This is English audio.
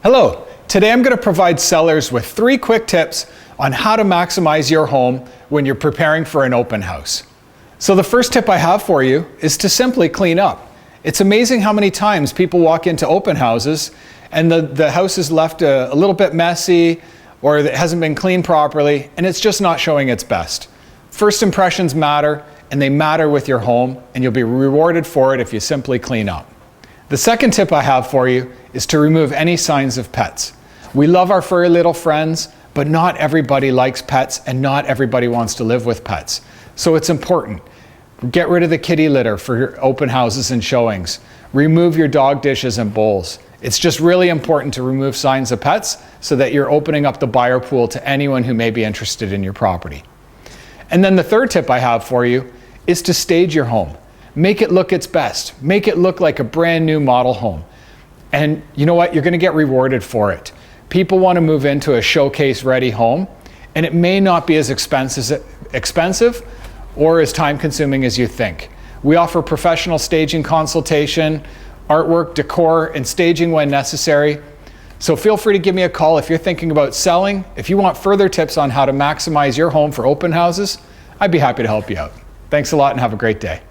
Hello, today I'm going to provide sellers with 3 quick tips on how to maximize your home when you're preparing for an open house. So the first tip I have for you is to simply clean up. It's amazing how many times people walk into open houses and the house is left a little bit messy or it hasn't been cleaned properly and it's just not showing its best. First impressions matter, and they matter with your home, and you'll be rewarded for it if you simply clean up. The second tip I have for you is to remove any signs of pets. We love our furry little friends, but not everybody likes pets and not everybody wants to live with pets. So it's important. Get rid of the kitty litter for your open houses and showings. Remove your dog dishes and bowls. It's just really important to remove signs of pets so that you're opening up the buyer pool to anyone who may be interested in your property. And then the third tip I have for you is to stage your home. Make it look its best. Make it look like a brand new model home. And you know what? You're going to get rewarded for it. People want to move into a showcase ready home, and it may not be as expensive or as time consuming as you think. We offer professional staging consultation, artwork, decor, and staging when necessary. So feel free to give me a call if you're thinking about selling. If you want further tips on how to maximize your home for open houses, I'd be happy to help you out. Thanks a lot and have a great day.